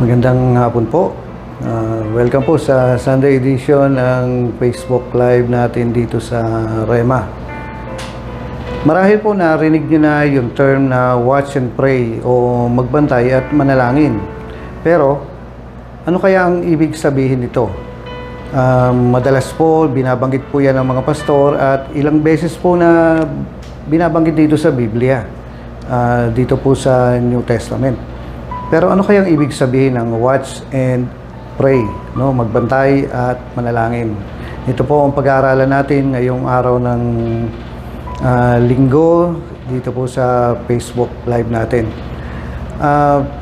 Magandang hapon po. Welcome po sa Sunday edition ng Facebook Live natin dito sa Rema. Marahil po narinig nyo na yung term na watch and pray o magbantay at manalangin. Pero, ano kaya ang ibig sabihin nito? Madalas po, binabanggit po yan ng mga pastor at ilang beses po na binabanggit dito sa Biblia. Dito po sa New Testament. Pero ano kayang ibig sabihin ng watch and pray, no? Magbantay at manalangin. Ito po ang pag-aaralan natin ngayong araw ng linggo dito po sa Facebook Live natin.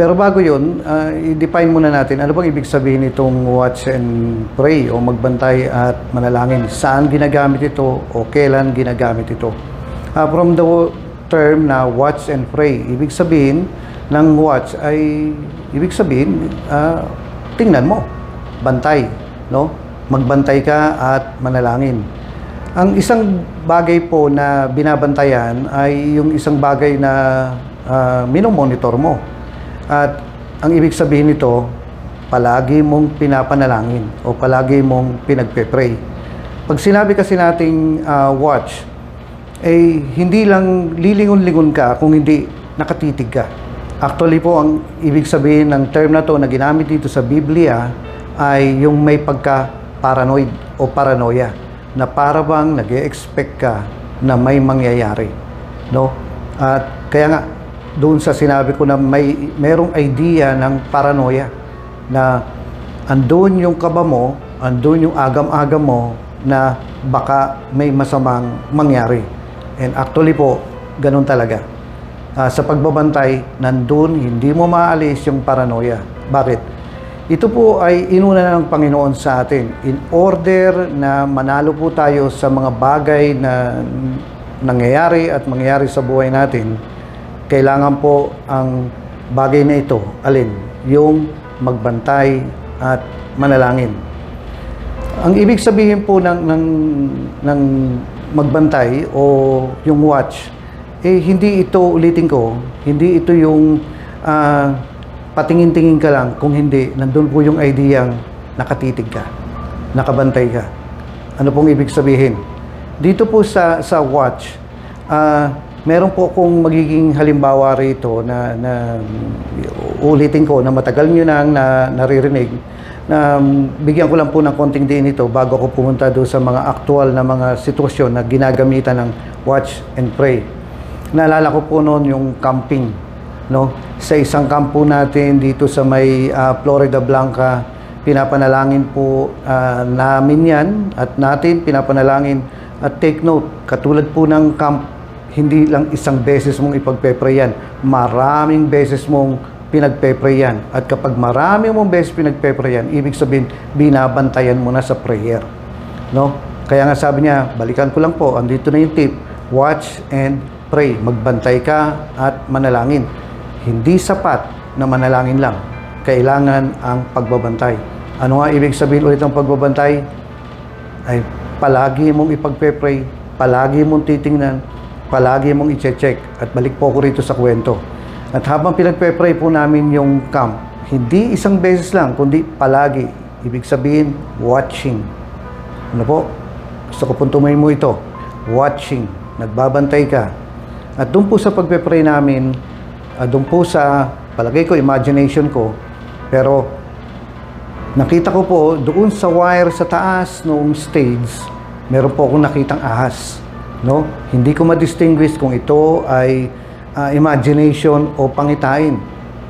Pero bago yun, i-define muna natin ano bang ibig sabihin itong watch and pray o magbantay at manalangin. Saan ginagamit ito o kailan ginagamit ito? From the term na watch and pray, ibig sabihin ng watch ay ibig sabihin tingnan mo, bantay, no? Magbantay ka at manalangin. Ang isang bagay po na binabantayan ay yung isang bagay na minomonitor mo. At ang ibig sabihin nito, palagi mong pinapanalangin o palagi mong pinagpe-pray. Pag sinabi kasi nating watch, ay hindi lang lilingon-lingon ka kung hindi nakatitig ka. Actually po, ang ibig sabihin ng term na to na ginamit dito sa Biblia ay yung may pagka-paranoid o paranoia na para bang nag-e-expect ka na may mangyayari, no? At kaya nga doon sa sinabi ko na merong idea ng paranoia na andun yung kaba mo, andun yung agam-agam mo na baka may masamang mangyari. And actually po, ganun talaga. Sa pagbabantay, nandun, hindi mo maalis yung paranoia. Bakit? Ito po ay inuna ng Panginoon sa atin in order na manalo po tayo sa mga bagay na nangyayari at mangyayari sa buhay natin. Kailangan po ang bagay na ito, alin? Yung magbantay at manalangin. Ang ibig sabihin po ng magbantay o yung watch, hindi ito, ulitin ko, hindi ito yung patingin-tingin ka lang, kung hindi, nandun po yung ideyang nakatitig ka, nakabantay ka. Ano pong ibig sabihin? Dito po sa watch, meron po kung magiging halimbawa rito na ulitin ko, na matagal nyo nang naririnig, na bigyan ko lang po ng konting din ito bago ako pumunta doon sa mga aktual na mga sitwasyon na ginagamitan ng watch and pray. Naalala ko po noon yung camping, no? Sa isang kampo natin dito sa may Florida Blanca, pinapanalangin po namin yan at natin pinapanalangin. At take note, katulad po ng camp, hindi lang isang beses mong ipagpe-pray yan, maraming beses mong pinagpe-pray yan. At kapag maraming mong beses pinagpe-pray yan, ibig sabihin binabantayan mo na sa prayer, no? Kaya nga sabi niya, balikan ko lang po, andito na yung tip, watch and pray, magbantay ka at manalangin. Hindi sapat na manalangin lang. Kailangan ang pagbabantay. Ano nga ibig sabihin ulit ng pagbabantay? Ay palagi mong ipagpe-pray, palagi mong titingnan, palagi mong i-check. At balik po ko rito sa kwento. At habang pinagpe-pray po namin yung camp, hindi isang beses lang, kundi palagi. Ibig sabihin, watching. Ano po? Gusto ko pong tumayin mo ito. Watching. Nagbabantay ka. At doon po sa pagpe-pray namin, doon po sa, palagay ko, imagination ko, pero nakita ko po, doon sa wire sa taas noong stage, meron po akong nakitang ahas. No? Hindi ko ma-distinguish kung ito ay imagination o pangitain.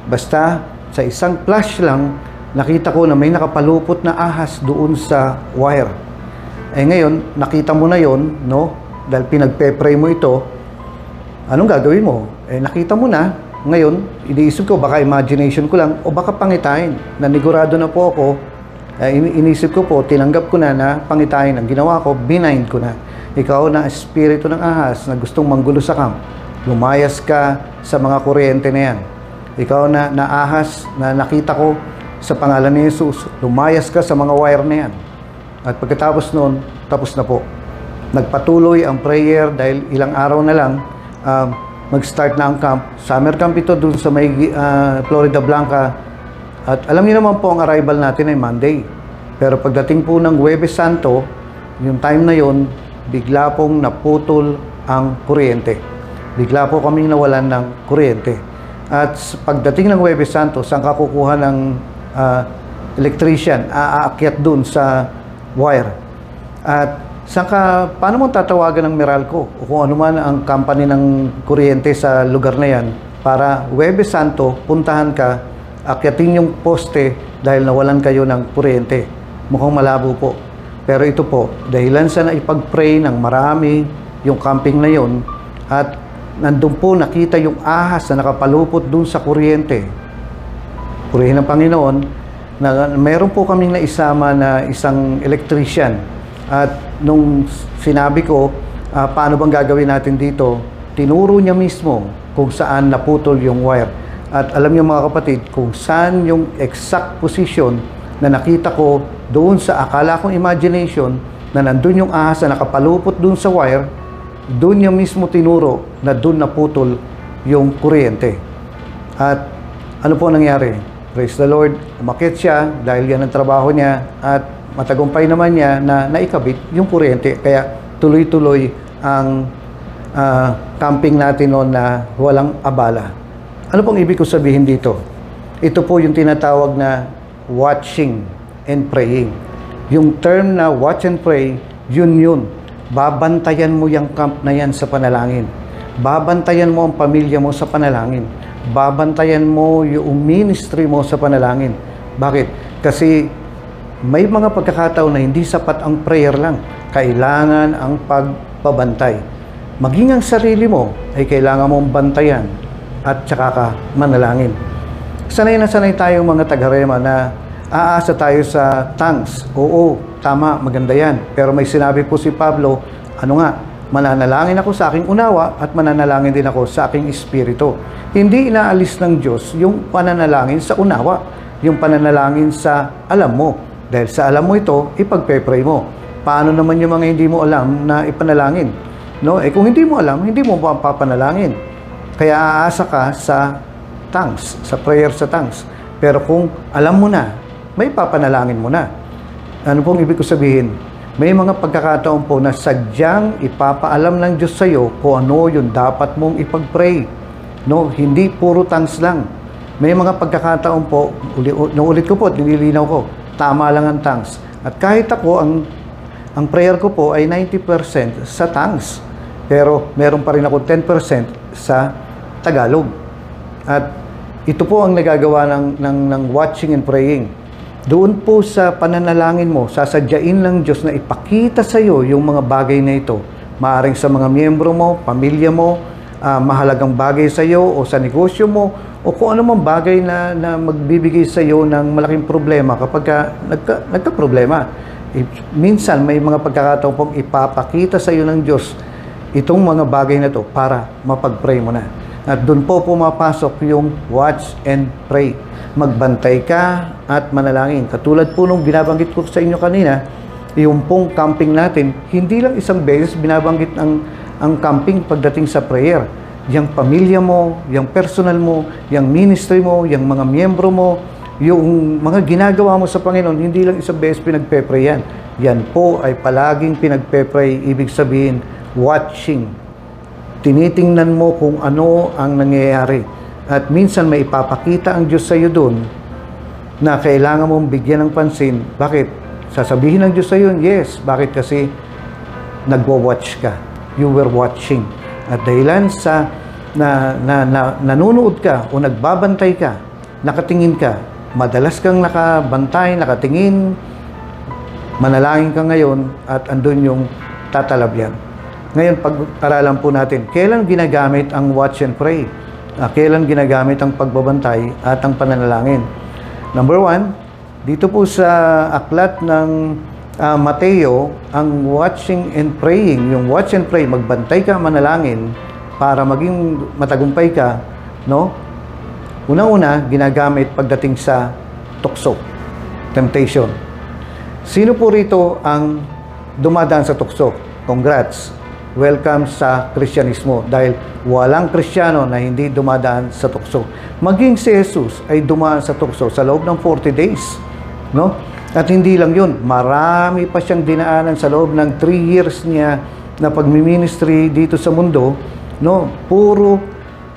Basta, sa isang flash lang, nakita ko na may nakapalupot na ahas doon sa wire. Ngayon, nakita mo na yon, no? Dahil pinagpe-pray mo ito, anong gagawin mo? Nakita mo na. Ngayon, iniisip ko, baka imagination ko lang o baka pangitain. Nanigurado na po ako. Iniisip ko po, tinanggap ko na pangitain. Ang ginawa ko, binind ko na. Ikaw na espiritu ng ahas na gustong manggulo sa camp. Lumayas ka sa mga kuryente na yan. Ikaw na ahas na nakita ko sa pangalan ni Jesus. Lumayas ka sa mga wire na yan. At pagkatapos noon, tapos na po. Nagpatuloy ang prayer dahil ilang araw na lang, mag-start na ang camp. Summer camp ito doon sa may Florida Blanca. At alam niyo naman po ang arrival natin ay Monday. Pero pagdating po ng Huwebes Santo, yung time na yon, bigla pong naputol ang kuryente. Bigla po kaming nawalan ng kuryente. At pagdating ng Huwebes Santo, saan ka kukuha ng electrician, aakyat dun sa wire. At paano mo tatawagan ng Meralco o kung ano man ang company ng kuryente sa lugar na yan para Huwebes Santo, puntahan ka, akyatin yung poste dahil nawalan kayo ng kuryente. Mukhang malabo po. Pero ito po, dahilan sa naipag-pray ng marami yung camping na yon at nandun po nakita yung ahas na nakapalupot dun sa kuryente. Purihin ng Panginoon na meron po kaming naisama na isang electrician. At nung sinabi ko, paano bang gagawin natin dito, tinuro niya mismo kung saan naputol yung wire. At alam niyo mga kapatid, kung saan yung exact position na nakita ko doon sa akala kong imagination na nandun yung ahas na nakapalupot doon sa wire, doon niya mismo tinuro na doon naputol yung kuryente. At ano po nangyari? Praise the Lord, umakyat siya dahil yan ang trabaho niya at matagumpay naman niya na naikabit yung kuryente. Kaya tuloy-tuloy ang camping natin noon na walang abala. Ano pong ibig ko sabihin dito? Ito po yung tinatawag na watching and praying. Yung term na watch and pray, yun. Babantayan mo yung camp na yan sa panalangin. Babantayan mo ang pamilya mo sa panalangin. Babantayan mo yung ministry mo sa panalangin. Bakit? Kasi may mga pagkakataon na hindi sapat ang prayer lang. Kailangan ang pagpabantay. Maging ang sarili mo ay kailangan mong bantayan at tsaka ka manalangin. Sanay na sanay tayong mga taga-rema na aasa tayo sa tongues. Oo, tama, maganda yan. Pero may sinabi po si Pablo, mananalangin ako sa aking unawa at mananalangin din ako sa aking espiritu. Hindi inaalis ng Diyos yung pananalangin sa unawa, yung pananalangin sa alam mo. Dahil sa alam mo ito, ipagpe-pray mo. Paano naman yung mga hindi mo alam na ipanalangin? No? Kung hindi mo alam, hindi mo papanalangin. Kaya aasa ka sa tongues, sa prayer sa tongues. Pero kung alam mo na, may papanalangin mo na. Ano pong ibig ko sabihin? May mga pagkakataon po na sadyang ipapaalam ng Diyos sa iyo kung ano yung dapat mong ipag-pray. No, hindi puro tongues lang. May mga pagkakataon po, ulit ko po, nililinaw ko, tama lang ang tongues. At kahit ako, ang prayer ko po ay 90% sa tongues. Pero meron pa rin ako 10% sa Tagalog. At ito po ang nagagawa ng watching and praying. Doon po sa pananalangin mo, sasadyain ng Diyos na ipakita sa iyo yung mga bagay na ito. Maaring sa mga miyembro mo, pamilya mo, mahalagang bagay sa iyo o sa negosyo mo, o kung ano mang bagay na magbibigay sa iyo ng malaking problema kapag nagka-problema. Minsan may mga pagkakataon pong ipapakita sa iyo ng Diyos itong mga bagay na to para mapag-pray mo na. At doon po pumapasok yung watch and pray. Magbantay ka at manalangin. Katulad po nung binabanggit ko sa inyo kanina, yung pong camping natin, hindi lang isang beses binabanggit ang camping pagdating sa prayer. Yung pamilya mo, yung personal mo, yung ministry mo, yung mga miyembro mo, yung mga ginagawa mo sa Panginoon, hindi lang isang beses pinagpe-pray yan. Yan po ay palaging pinagpe-pray, ibig sabihin, watching. Tinitingnan mo kung ano ang nangyayari. At minsan may ipapakita ang Diyos sa iyo doon na kailangan mong bigyan ng pansin. Bakit? Sasabihin ng Diyos sa iyo, yes. Bakit? Kasi nagwo-watch ka. You were watching. At dahilan sa nanonood ka o nagbabantay ka, nakatingin ka, madalas kang nakabantay, nakatingin, manalangin ka ngayon at andun yung tatalabyan. Ngayon, pag-aralan po natin, kailan ginagamit ang watch and pray? Kailan ginagamit ang pagbabantay at ang pananalangin? Number 1, dito po sa aklat ng Mateo, ang watching and praying, yung watch and pray, magbantay ka, manalangin, para maging matagumpay ka, no? Una-una, ginagamit pagdating sa tukso, temptation. Sino po rito ang dumadaan sa tukso? Congrats! welcome sa Kristyanismo dahil walang Kristiyano na hindi dumadaan sa tukso. Maging si Jesus ay dumaan sa tukso sa loob ng 40 days, no? At hindi lang yun, marami pa siyang dinaanan sa loob ng 3 years niya na pagmi-ministry dito sa mundo, no? Puro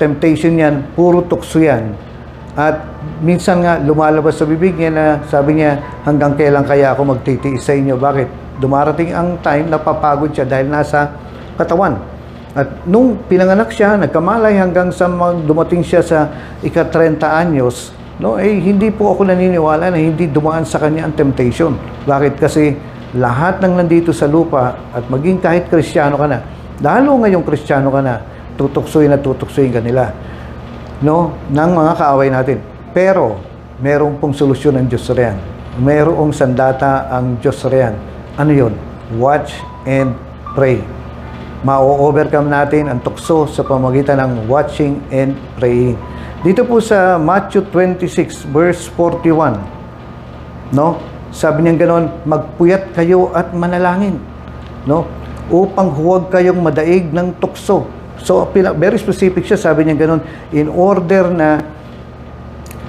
temptation yan, puro tukso yan. At minsan nga lumalabas sa bibig niya na sabi niya, hanggang kailan kaya ako magtitiis sa inyo? Bakit? Dumarating ang time na papagod siya dahil nasa katawan. At nung pinanganak siya, nagkamalay hanggang sa dumating siya sa ika-30 anyos, no, hindi po ako naniniwala na hindi dumaan sa kanya ang temptation. Bakit? Kasi lahat ng nandito sa lupa at maging kahit Kristiyano ka na, lalo ngayong Kristiyano ka na, tutuksoy ka nila, no, ng mga kaaway natin. Pero merong pong solusyon ng Diyos riyan. Merong sandata ang Diyos riyan. Ano yun? Watch and pray. Ma-overcome natin ang tukso sa pamamagitan ng watching and praying. Dito po sa Matthew 26 verse 41, no? Sabi niya ganoon, magpuyat kayo at manalangin, no? Upang huwag kayong madaig ng tukso. So very specific siya, sabi niya ganoon, in order na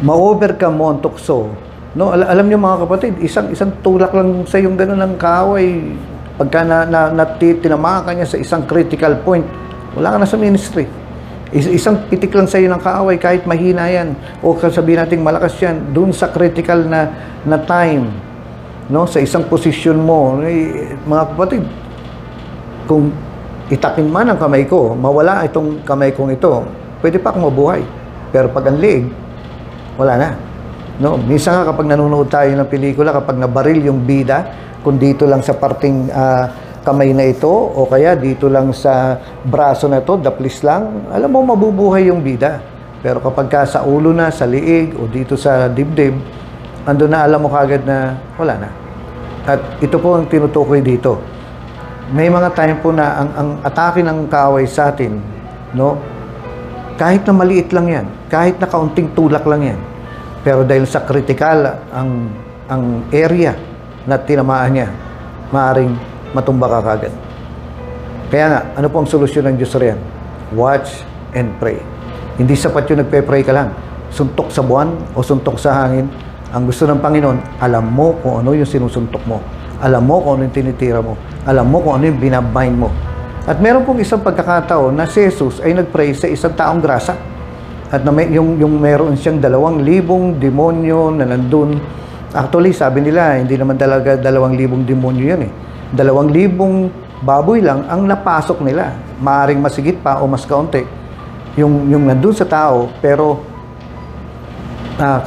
ma-overcome mo ang tukso, no? Alam niyo mga kapatid, isang tulak lang sa yung ganoon ng kaaway, pagka tinamakan ka niya sa isang critical point, wala ka na sa ministry. Isang pitik lang sa iyo ng kaaway, kahit mahina yan, o sabihin natin malakas yan, dun sa critical na time, no, sa isang posisyon mo, mga kapatid, kung itakin man ang kamay ko, mawala itong kamay kong ito, pwede pa akong mabuhay. Pero pag ang liig, wala na. No? Minsan nga kapag nanonood tayo ng pelikula, kapag nabaril yung bida, kung dito lang sa parting kamay na ito, o kaya dito lang sa braso na ito, daplis lang, alam mo, mabubuhay yung bida. Pero kapag ka sa ulo na, sa liig, o dito sa dibdib, ando na, alam mo kagad na wala na. At ito po ang tinutukoy dito. May mga time po na ang atake ng kaaway sa atin, no? Kahit na maliit lang yan, kahit na kaunting tulak lang yan, pero dahil sa critical ang area na tinamaan niya, maaaring matumba ka kagad. Kaya nga, ano po ang solusyon ng Diyos riyan? Watch and pray. Hindi sapat yung nagpe-pray ka lang. Suntok sa buwan o suntok sa hangin. Ang gusto ng Panginoon, alam mo kung ano yung sinusuntok mo. Alam mo kung ano yung tinitira mo. Alam mo kung ano yung binabind mo. At meron pong isang pagkakataon na si Jesus ay nagpray sa isang taong grasa. At na yung meron siyang 2,000 demonyo na nandun. Actually, sabi nila, hindi naman talaga 2,000 demonyo yun eh. 2,000 baboy lang ang napasok nila. Maaring masigit pa o mas kaunti yung nandun sa tao, pero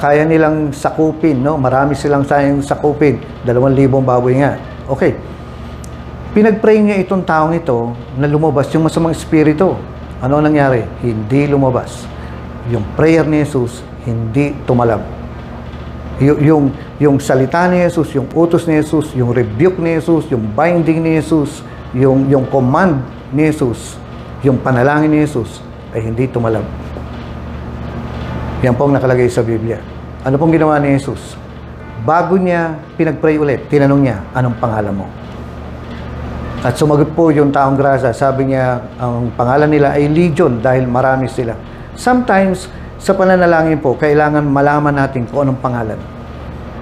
kaya nilang sakupin, no? Marami silang sayang sakupin. 2,000 baboy nga. Okay. Pinag-pray niya itong taong ito na lumabas yung masamang espiritu. Ano nangyari? Hindi lumabas. Yung prayer ni Jesus, hindi tumalab. Yung salita ni Jesus, yung utos ni Jesus, yung rebuke ni Jesus, yung binding ni Jesus, yung command ni Jesus, yung panalangin ni Jesus, ay hindi tumalab. Yan po ang nakalagay sa Biblia. Ano pong ginawa ni Jesus? Bago niya pinag-pray ulit, tinanong niya, anong pangalan mo? At sumagot po yung taong grasa. Sabi niya, ang pangalan nila ay Legion dahil marami sila. Sometimes, sa pananalangin po, kailangan malaman natin kung anong pangalan.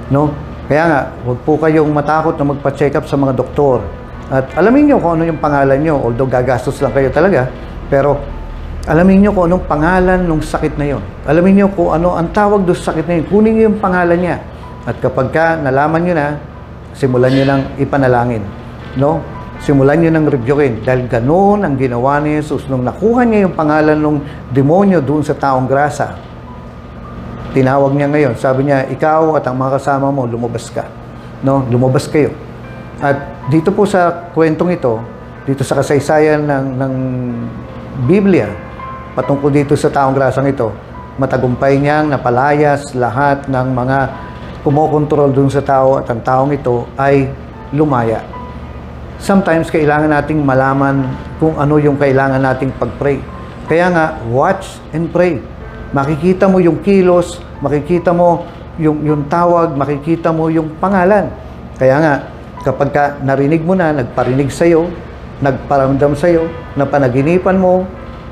No? Kaya nga, huwag po kayong matakot na magpa-check up sa mga doktor. At alamin nyo kung ano yung pangalan nyo. Although gagastos lang kayo talaga, pero alamin nyo kung anong pangalan ng sakit na yon. Alamin nyo kung ano ang tawag doon sa sakit na yun. Kunin nyo yung pangalan niya. At kapag ka nalaman nyo na, simulan nyo ng ipanalangin. No? Simulan nyo ng rebukein. Dahil ganoon ang ginawa ni Jesus. Nung nakuha niya yung pangalan ng demonyo doon sa taong grasa, tinawag niya ngayon. Sabi niya, ikaw at ang mga kasama mo, lumabas ka. No? Lumabas kayo. At dito po sa kwentong ito, dito sa kasaysayan ng Biblia, patungkol dito sa taong grasang ito, matagumpay niyang napalayas lahat ng mga kumokontrol dun sa tao at ang taong ito ay lumaya. Sometimes kailangan nating malaman kung ano yung kailangan nating pag-pray. Kaya nga, watch and pray. Makikita mo yung kilos, makikita mo yung tawag, makikita mo yung pangalan. Kaya nga, kapag ka narinig mo na, nagparinig sa'yo, nagparamdam sa'yo, na panaginipan mo,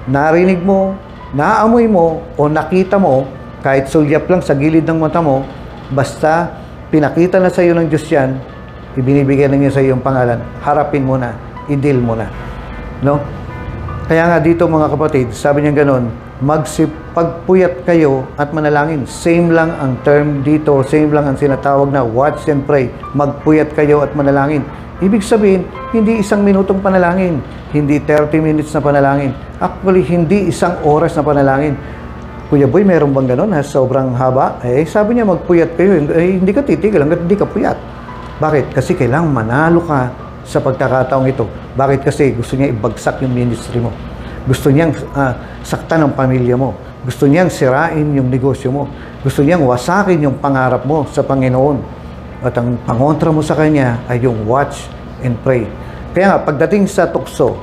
narinig mo, naamoy mo, o nakita mo, kahit sulyap lang sa gilid ng mata mo, basta pinakita na sa'yo ng Diyos yan, ibinibigay na niya sa'yo yung pangalan, harapin mo na, i-deal mo na. No? Kaya nga dito mga kapatid, sabi niya ganon, magsipagpuyat kayo at manalangin. Same lang ang term dito, same lang ang sinatawag na watch and pray. Magpuyat kayo at manalangin. Ibig sabihin, hindi isang minutong panalangin, hindi 30 minutes na panalangin. Actually, hindi isang oras na panalangin. Kuya Boy, meron bang ganon ha? Sobrang haba? Sabi niya magpuyat kayo. Hindi ka titigil hanggat hindi ka puyat. Bakit? Kasi kailangan manalo ka sa pagkakataong ito. Bakit? Kasi gusto niya ibagsak yung ministry mo. Gusto niyang saktan ang pamilya mo. Gusto niyang sirain yung negosyo mo. Gusto niyang wasakin yung pangarap mo sa Panginoon. At ang pangontra mo sa Kanya ay yung watch and pray. Kaya nga, pagdating sa tukso,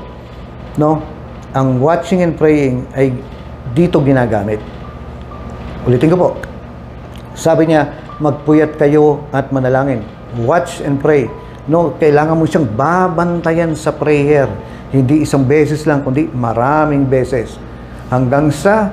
no, ang watching and praying ay dito ginagamit. Ulitin ko po. Sabi niya, magpuyat kayo at manalangin. Watch and pray. No, kailangan mo siyang babantayan sa prayer. Hindi isang beses lang, kundi maraming beses. Hanggang sa,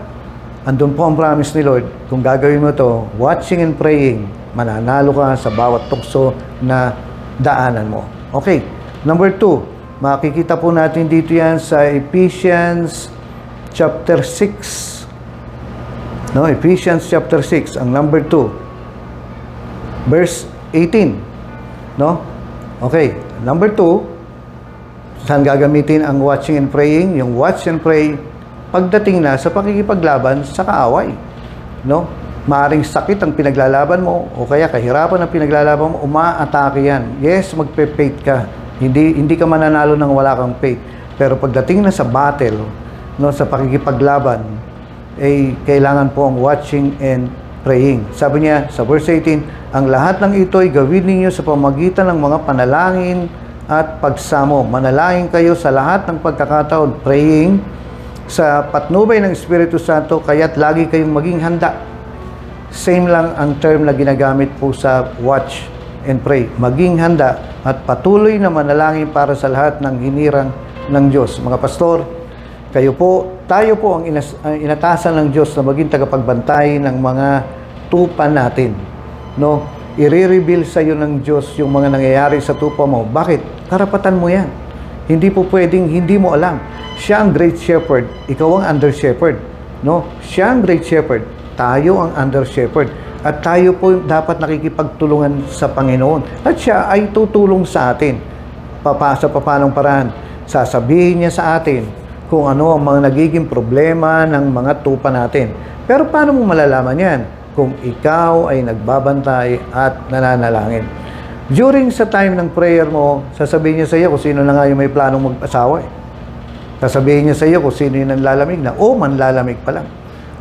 andun po ang promise ni Lord, kung gagawin mo to, watching and praying, mananalo ka sa bawat tukso na daanan mo. Okay, number 2, makikita po natin dito yan sa Ephesians chapter 6. No, Ephesians chapter 6, ang number 2, verse 18. No? Okay, number 2, saan gagamitin ang watching and praying? Yung watch and pray, pagdating na sa pakikipaglaban sa kaaway. No? Maaring sakit ang pinaglalaban mo, o kaya kahirapan ang pinaglalaban mo, umaatake yan. Yes, magpe-faith ka. Hindi ka mananalo nang wala kang faith. Pero pagdating na sa battle, no, sa pakikipaglaban, kailangan po ang watching and praying. Sabi niya sa verse 18, ang lahat ng ito ay gawin ninyo sa pamamagitan ng mga panalangin at pagsamo. Manalangin kayo sa lahat ng pagkakataon, praying sa patnubay ng Espiritu Santo, kaya't lagi kayong maging handa. Same lang ang term na ginagamit po sa watch and pray. Maging handa at patuloy na manalangin para sa lahat ng hinirang ng Diyos. Mga pastor, tayo po ang inatasan ng Diyos na maging tagapagbantay ng mga tupa natin. No? I-reveal sa iyo ng Diyos yung mga nangyayari sa tupa mo. Bakit? Karapatan mo yan. Hindi po pwedeng hindi mo alam. Siya ang great shepherd, ikaw ang under shepherd. No? Siya ang great shepherd, tayo ang under shepherd. At tayo po dapat nakikipagtulungan sa Panginoon. At siya ay tutulong sa atin. Sa papanong paraan. Sasabihin niya sa atin kung ano ang mga nagiging problema ng mga tupa natin. Pero paano mo malalaman yan? Kung ikaw ay nagbabantay at nananalangin. During sa time ng prayer mo, sasabihin niya sa iyo kung sino na nga yung may planong mag-asawa. Sasabihin niya sa iyo kung sino yung nanlalamig na o manlalamig pa lang.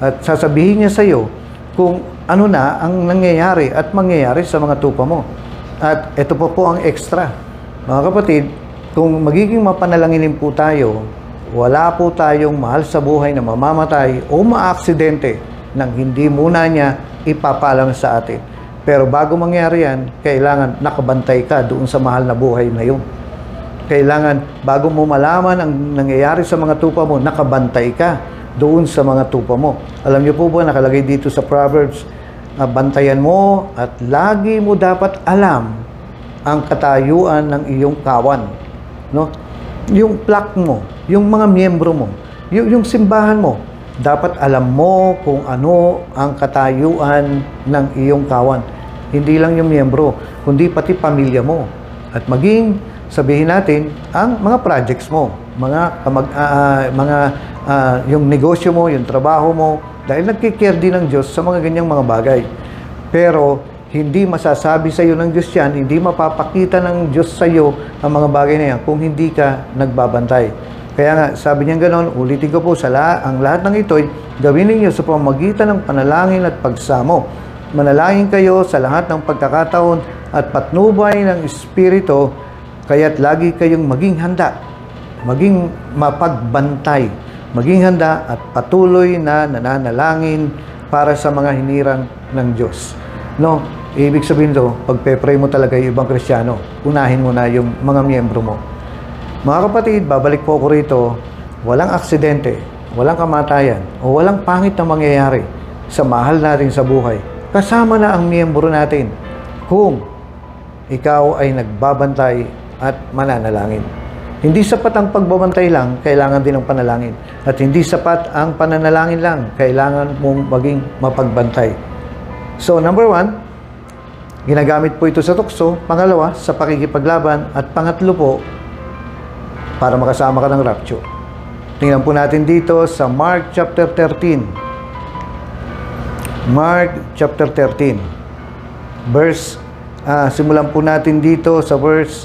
At sasabihin niya sa iyo kung ano na ang nangyayari at mangyayari sa mga tupa mo. At ito po ang extra. Mga kapatid, kung magiging mapanalanginin po tayo, wala po tayong mahal sa buhay na mamamatay o maaksidente nang hindi muna niya ipapalam sa atin. Pero bago mangyari yan, kailangan nakabantay ka doon sa mahal na buhay na yun. Kailangan, bago mo malaman ang nangyayari sa mga tupa mo, nakabantay ka doon sa mga tupa mo. Alam niyo po ba, nakalagay dito sa Proverbs, bantayan mo at lagi mo dapat alam ang katayuan ng iyong kawan. No? Yung plak mo, yung mga miyembro mo, yung simbahan mo, dapat alam mo kung ano ang katayuan ng iyong kawan. Hindi lang yung miyembro, kundi pati pamilya mo. At maging, sabihin natin, ang mga projects mo, yung negosyo mo, yung trabaho mo, dahil nagkikare din ng Diyos sa mga ganyang mga bagay. Pero, hindi masasabi sa iyo ng Diyos yan, hindi mapapakita ng Diyos sa iyo ang mga bagay na yan kung hindi ka nagbabantay. Kaya nga, sabi niya gano'n, ulitin ko po, ang lahat ng ito'y gawin ninyo sa pamamagitan ng panalangin at pagsamo. Manalangin kayo sa lahat ng pagkakataon at patnubay ng Espiritu, kaya't lagi kayong maging handa, maging mapagbantay, maging handa at patuloy na nananalangin para sa mga hinirang ng Diyos. No, ibig sabihin to, pagpe-pray mo talaga yung ibang Kristiyano, unahin mo na yung mga miyembro mo. Mga kapatid, babalik po ako rito, walang aksidente, walang kamatayan, o walang pangit na mangyayari sa mahal natin sa buhay. Kasama na ang miyembro natin kung ikaw ay nagbabantay at mananalangin. Hindi sapat ang pagbabantay lang, kailangan din ang panalangin. At hindi sapat ang pananalangin lang, kailangan mong maging mapagbantay. So, number 1, ginagamit po ito sa tukso. Pangalawa, sa pakikipaglaban. At pangatlo po, para makasama ka ng rapture. Tingnan po natin dito sa Mark chapter 13. Mark chapter 13. Simulan po natin dito sa verse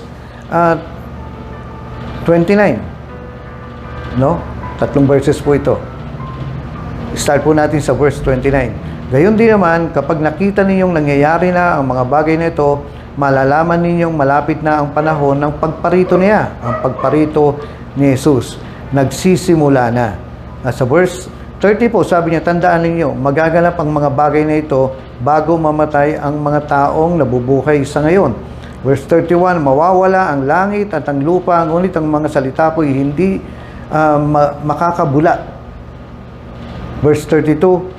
29. No? 3 verses po ito. Start po natin sa verse 29. Gayon din naman, kapag nakita ninyong nangyayari na ang mga bagay na ito, malalaman ninyong malapit na ang panahon ng pagparito niya. Ang pagparito ni Jesus. Nagsisimula na. Sa verse 30 po, sabi niya, tandaan ninyo, magaganap ang mga bagay na ito bago mamatay ang mga taong nabubuhay sa ngayon. Verse 31, mawawala ang langit at ang lupa, ngunit ang mga salita ko'y hindi makakabula. Verse 32,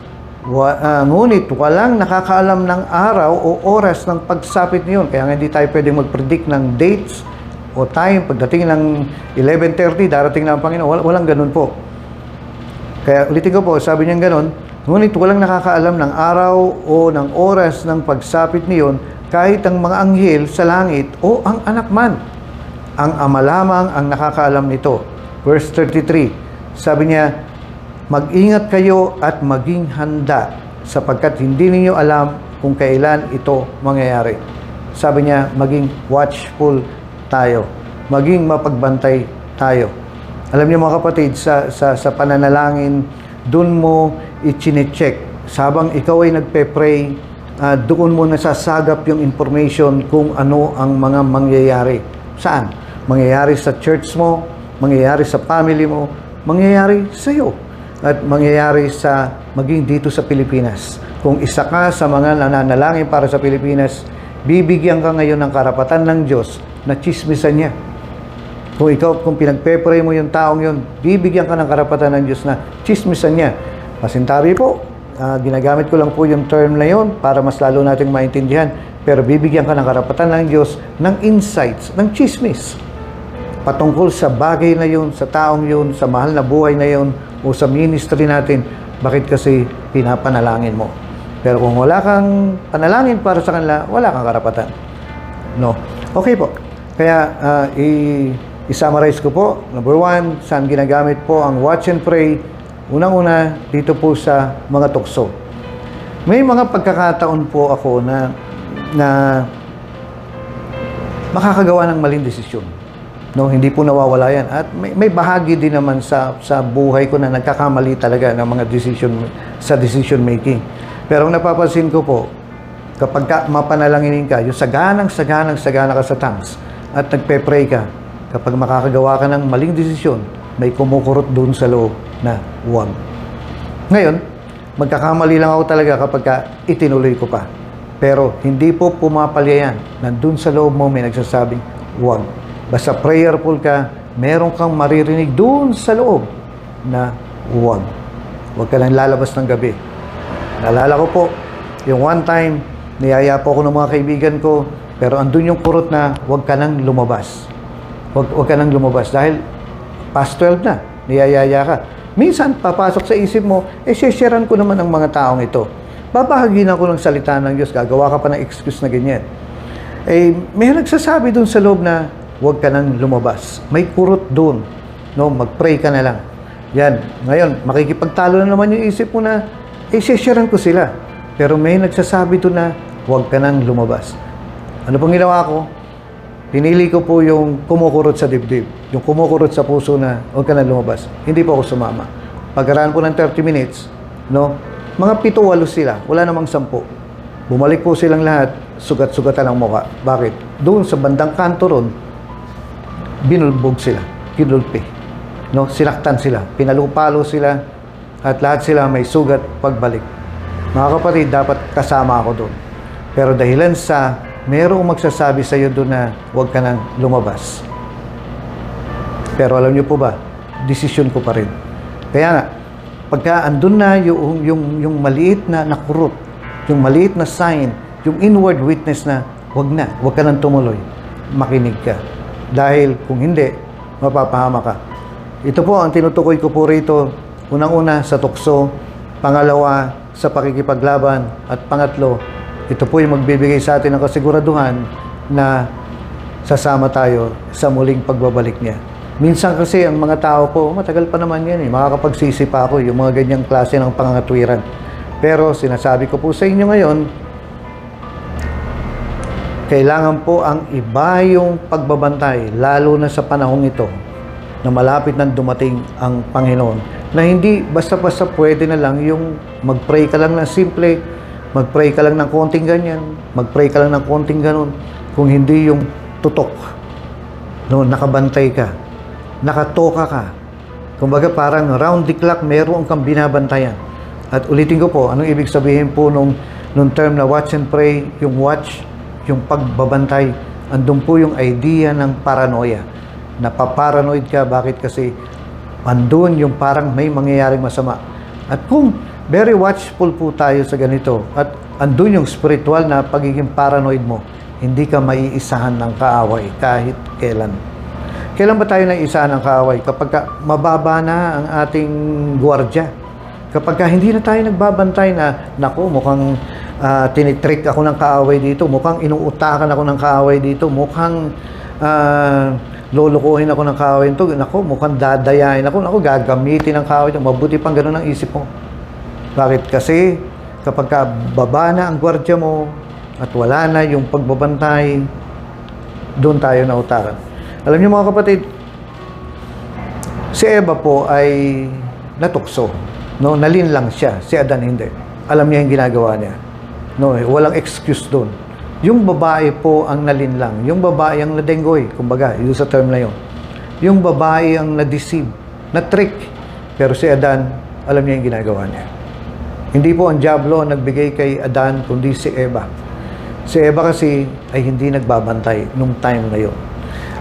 ngunit walang nakakaalam ng araw o oras ng pagsapit niyon. Kaya nga hindi tayo pwedeng mag-predict ng dates o time. Pagdating ng 11:30, darating na ang Panginoon. Walang ganun po. Kaya ulitin ko po, sabi niya ganun, ngunit walang nakakaalam ng araw o ng oras ng pagsapit niyon, kahit ang mga anghel sa langit o ang anak man. Ang Ama lamang ang nakakaalam nito. Verse 33, sabi niya, mag-ingat kayo at maging handa sapagkat hindi ninyo alam kung kailan ito mangyayari. Sabi niya, maging watchful tayo. Maging mapagbantay tayo. Alam niyo mga kapatid, sa pananalangin, dun mo i-check. Sabang ikaw ay nagpe-pray, doon mo nasasagap yung information kung ano ang mga mangyayari. Saan? Mangyayari sa church mo, mangyayari sa family mo, mangyayari sa iyo, at mangyayari sa maging dito sa Pilipinas. Kung isa ka sa mga nananalangin para sa Pilipinas, bibigyan ka ngayon ng karapatan ng Diyos na tsismisan niya. Kung pinagpe-pray mo yung taong yun, bibigyan ka ng karapatan ng Diyos na tsismisan niya. Pasintari po, ginagamit ko lang po yung term na yun para mas lalo nating maintindihan. Pero bibigyan ka ng karapatan ng Diyos ng insights, ng chismis. Patungkol sa bagay na yun, sa taong yun, sa mahal na buhay na yun, o sa ministry natin, bakit kasi pinapanalangin mo. Pero kung wala kang panalangin para sa kanila, wala kang karapatan. No? Okay po. Kaya, i-summarize ko po. Number 1, saan ginagamit po ang watch and pray? Unang-una, dito po sa mga tukso. May mga pagkakataon po ako na makakagawa ng maling desisyon. No, hindi po nawawala yan. At may bahagi din naman sa buhay ko na nagkakamali talaga ng mga decision making. Pero ang napapansin ko po, kapag mapanalanginin ka, yung sagana ka sa tongues at nagpe-pray ka, kapag makakagawa ka ng maling desisyon, may kumukurot doon sa loob na huwag. Ngayon, magkakamali lang ako talaga kapag itinuloy ko pa. Pero hindi po pumapalya yan. Nandun sa loob mo may nagsasabing huwag. Basta prayerful ka, meron kang maririnig doon sa loob na huwag. Huwag ka lang lalabas ng gabi. Naalala ko po, yung one time, niyaya po ako ng mga kaibigan ko, pero andun yung kurot na huwag ka nang lumabas. Huwag ka nang lumabas dahil past 12 na, niyayaya ka. Minsan, papasok sa isip mo, sharean ko naman ang mga taong ito. Babahagin ako ng salita ng Diyos, gagawa ka pa ng excuse na ganyan. May nagsasabi doon sa loob na huwag ka nang lumabas. May kurot doon. No, mag-pray ka na lang. Yan. Ngayon, makikipagtalo na naman yung isip mo na, sharean ko sila. Pero may nagsasabi doon na huwag ka nang lumabas. Ano pong ginawa ko? Pinili ko po yung kumukurot sa dibdib. Yung kumukurot sa puso na huwag ka nang lumabas. Hindi po ako sumama. Pagkaraan po ng 30 minutes, no, mga 7-8 sila. Wala namang 10. Bumalik po silang lahat, sugat-sugatan ang mukha. Bakit? Doon sa bandang kanto ron, binulbog sila, kinulpi. No, sinaktan sila, pinalupalo sila, at lahat sila may sugat pagbalik. Mga kapatid, dapat kasama ako doon. Pero dahilan sa merong magsasabi sa iyo doon na huwag ka nang lumabas. Pero alam niyo po ba, desisyon ko pa rin. Kaya nga, pagka andun na yung maliit na kurot, yung maliit na sign, yung inward witness na wag ka nang tumuloy, makinig ka. Dahil kung hindi, mapapahama ka. Ito po ang tinutukoy ko po rito, unang-una sa tukso, pangalawa sa pakikipaglaban, at pangatlo, ito po yung magbibigay sa atin ng kasiguraduhan na sasama tayo sa muling pagbabalik niya. Minsan kasi ang mga tao po, matagal pa naman yan makakapagsisi pa ako yung mga ganyang klase ng pangangatwiran. Pero sinasabi ko po sa inyo ngayon, kailangan po ang iba yung pagbabantay, lalo na sa panahong ito, na malapit nang dumating ang Panginoon, na hindi basta-basta pwede na lang yung mag-pray ka lang ng simple, mag-pray ka lang ng konting ganyan, mag-pray ka lang ng konting ganon, kung hindi yung tutok, no, nakabantay ka, nakatoka ka. Kumbaga parang round the clock meron kang binabantayan. At ulitin ko po, anong ibig sabihin po nung term na watch and pray, yung watch, yung pagbabantay, andun po yung idea ng paranoia. Napaparanoid ka, bakit? Kasi andun yung parang may mangyayaring masama. At kung very watchful po tayo sa ganito, at andun yung spiritual na pagiging paranoid mo, hindi ka maiisahan ng kaaway kahit kailan. Kailan ba tayo naiisahan ng kaaway? Kapag mababa na ang ating gwardiya. Kapag hindi na tayo nagbabantay na, naku, mukhang tinitrick ako ng kaaway dito, mukhang inuutakan ako ng kaaway dito, mukhang lulukuhin ako ng kaaway dito, naku, mukhang dadayain ako, naku, gagamitin ng kaaway dito. Mabuti pang ganun ang isip mo. Bakit? Kasi kapag baba na ang gwardiya mo, at wala na yung pagbabantay, doon tayo nautakan. Alam niyo mga kapatid, si Eva po ay natukso. No, nalinlang siya. Si Adan hindi. Alam niya yung ginagawa niya. No, walang excuse doon. Yung babae po ang nalinlang. Yung babae ang nadenggoy. Kumbaga, yun sa term na yun. Yung babae ang na-deceive, na-trick. Pero si Adan, alam niya yung ginagawa niya. Hindi po ang diablo ang nagbigay kay Adan, kundi si Eva. Si Eva kasi ay hindi nagbabantay nung time na yun.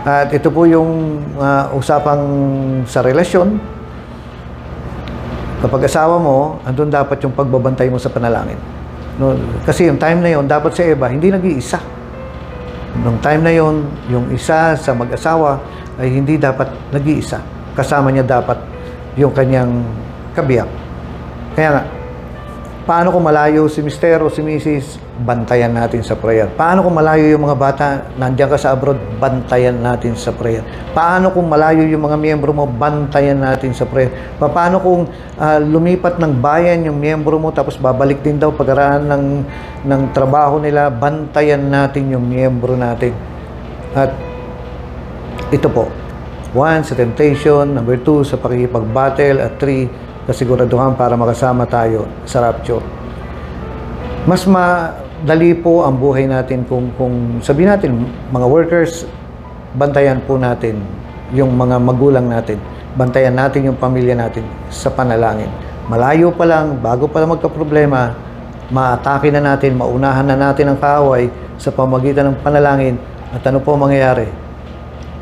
At ito po yung usapang sa relasyon. Kapag asawa mo, andun dapat yung pagbabantay mo sa panalangin. No, kasi yung time na yun, dapat si Eva hindi nag-iisa. Nung time na yun, yung isa sa mag-asawa ay hindi dapat nag-iisa. Kasama niya dapat yung kanyang kabiyak. Kaya nga, paano kung malayo si Mister o si Mrs., bantayan natin sa prayer. Paano kung malayo yung mga bata, nandiyan ka sa abroad, bantayan natin sa prayer. Paano kung malayo yung mga miyembro mo, bantayan natin sa prayer. Paano kung lumipat ng bayan yung miyembro mo, tapos babalik din daw pagkaraan ng trabaho nila, bantayan natin yung miyembro natin. At ito po, 1, sa temptation, number 2, sa pakikipag-battle, at 3, kasiguraduhan para makasama tayo sa rapture. Mas madali po ang buhay natin kung sabihin natin, mga workers, bantayan po natin yung mga magulang natin, bantayan natin yung pamilya natin sa panalangin. Malayo pa lang, bago pa lang magka-problema, maatake na natin, maunahan na natin ang kaaway sa pamagitan ng panalangin. At ano po mangyayari?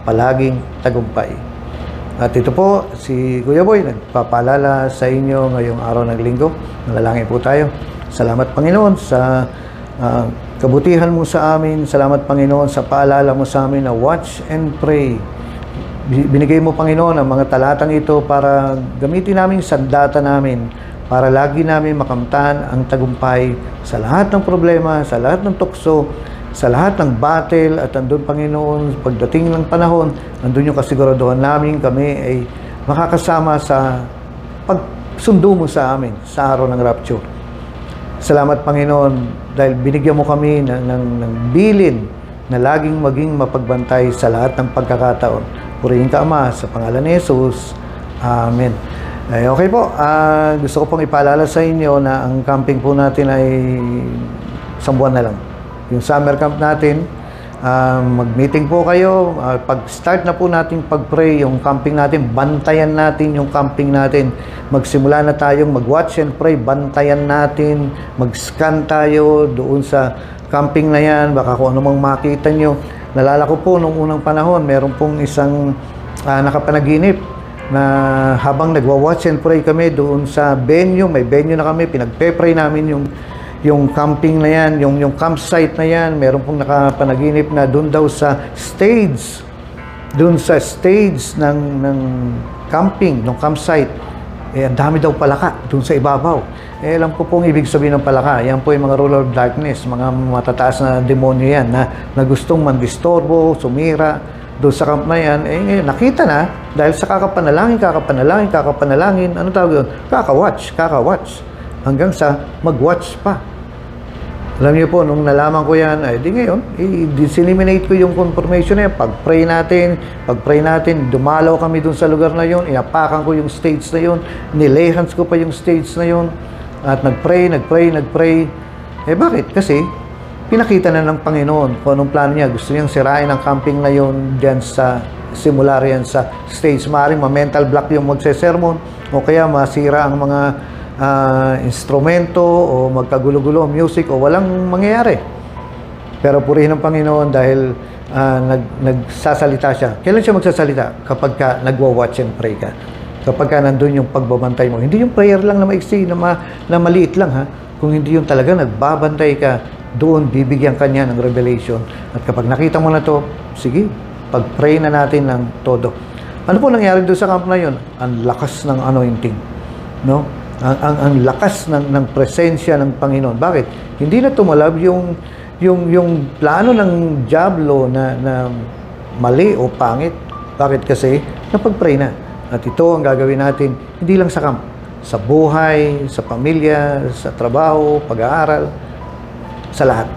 Palaging tagumpay. At ito po, si Kuya Boy, nagpapaalala sa inyo ngayong araw ng linggo. Manalangin po tayo. Salamat Panginoon sa kabutihan mo sa amin. Salamat Panginoon sa paalala mo sa amin na watch and pray. Binigay mo Panginoon ang mga talatang ito para gamitin namin sandata namin, para lagi namin makamtan ang tagumpay sa lahat ng problema, sa lahat ng tukso, sa lahat ng battle. At andun Panginoon, pagdating ng panahon, andun yung kasiguraduhan namin kami ay makakasama sa pagsundo mo sa amin sa araw ng rapture. Salamat Panginoon dahil binigyan mo kami ng bilin na laging maging mapagbantay sa lahat ng pagkakataon. Purihin ka Ama sa pangalan ni Jesus. Amen. Okay po, gusto ko pong ipaalala sa inyo na ang camping po natin ay 1 buwan na lang. Yung summer camp natin, mag-meeting po kayo. Pag-start na po natin pag-pray, yung camping natin, bantayan natin yung camping natin. Magsimula na tayong mag-watch and pray, bantayan natin, mag-scan tayo doon sa camping na yan, baka kung ano mang makita nyo. Nalala ko po nung unang panahon, meron pong isang nakapanaginip na habang nagwa-watch and pray kami doon sa venue, may venue na kami, pinagpe-pray namin yung camping na yan, yung campsite na yan. Meron pong nakapanaginip na doon daw sa stage, ng camping, ng campsite, ang dami daw palaka doon sa ibabaw. Alam po pong ibig sabihin ng palaka. Yan po yung mga ruler of darkness, mga matataas na demonyo yan na gustong mandistorbo, sumira doon sa camp na yan. Ngayon, nakita na, dahil sa kakapanalangin, ano tawag yun? Kaka-watch. Hanggang sa mag-watch pa. Alam niyo po, nung nalaman ko yan, di ngayon, diseliminate ko yung confirmation na yan. Pag-pray natin, dumalaw kami dun sa lugar na yun, inapakan ko yung stage na yun, nilehans ko pa yung stage na yun, at nag-pray. Bakit? Kasi, pinakita na ng Panginoon kung anong plano niya. Gusto niyang sirain ang camping na yun dyan sa, simula riyan sa stage. Maaaring ma-mental block yung magsesermon, o kaya masira ang mga instrumento o magkagulo-gulo ang music o walang mangyayari. Pero purihin ng Panginoon dahil nagsasalita siya. Kailan siya magsasalita? Kapag ka nagwa-watch and pray ka. Kapag ka nandun yung pagbabantay mo. Hindi yung prayer lang na maiksi, na maliit lang ha. Kung hindi yung talaga nagbabantay ka, doon bibigyan ka niya ng revelation. At kapag nakita mo na to, sige, pag-pray na natin ng todo. Ano po nangyari doon sa camp na yun? Ang lakas ng anointing. No? Ang lakas ng presensya ng Panginoon. Bakit? Hindi na tumalab yung plano ng diablo na mali o pangit. Bakit? Kasi napag-pray na. At ito ang gagawin natin, hindi lang sa camp, sa buhay, sa pamilya, sa trabaho, pag-aaral, sa lahat.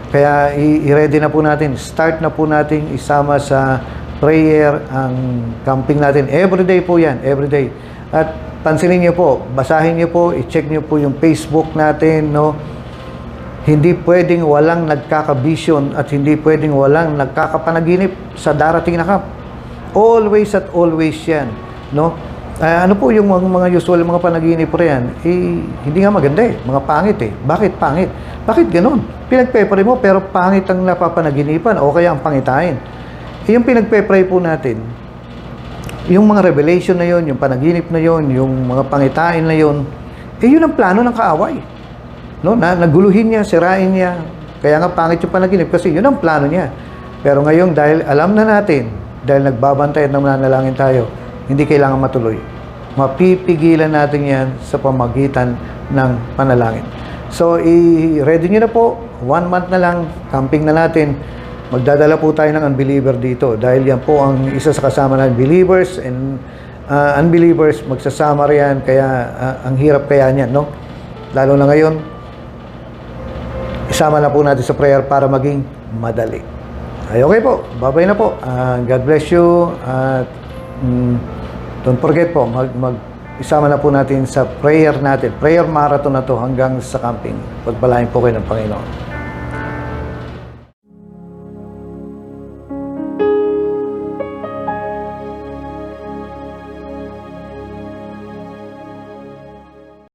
Kaya i-ready na po natin, start na po natin isama sa prayer ang camping natin. Everyday po yan, everyday. At pansinin niyo po, basahin niyo po, i-check niyo po yung Facebook natin, no? Hindi pwedeng walang nagkaka-vision at hindi pwedeng walang nagkakapanaginip sa darating na camp. Always at always yan, no? Ano po yung mga usual mga panaginip po yan? Hindi nga maganda mga pangit Bakit pangit? Bakit ganun? Pinagpe-pray mo pero pangit ang napapanaginipan o kaya ang pangitain. Yung pinagpe-pray po natin, yung mga revelation na yon, yung panaginip na yon, yung mga pangitain na yon, yun ang plano ng kaaway. No? Naguluhin niya, sirain niya. Kaya nga pangit yung panaginip kasi yun ang plano niya. Pero ngayon, dahil alam na natin, dahil nagbabantay at nananalangin tayo, hindi kailangan matuloy. Mapipigilan natin yan sa pamagitan ng panalangin. So, i-ready nyo na po. 1 month na lang, camping na natin. Magdadala po tayo ng unbeliever dito dahil yan po ang isa sa kasama ng believers and unbelievers magsasama riyan, kaya ang hirap kaya niyan, no? Lalo na ngayon, isama na po natin sa prayer para maging madali. Ay, okay po, bye-bye na po. God bless you at don't forget po, isama na po natin sa prayer natin, prayer marathon na to hanggang sa camping. Pagpalain po kayo ng Panginoon.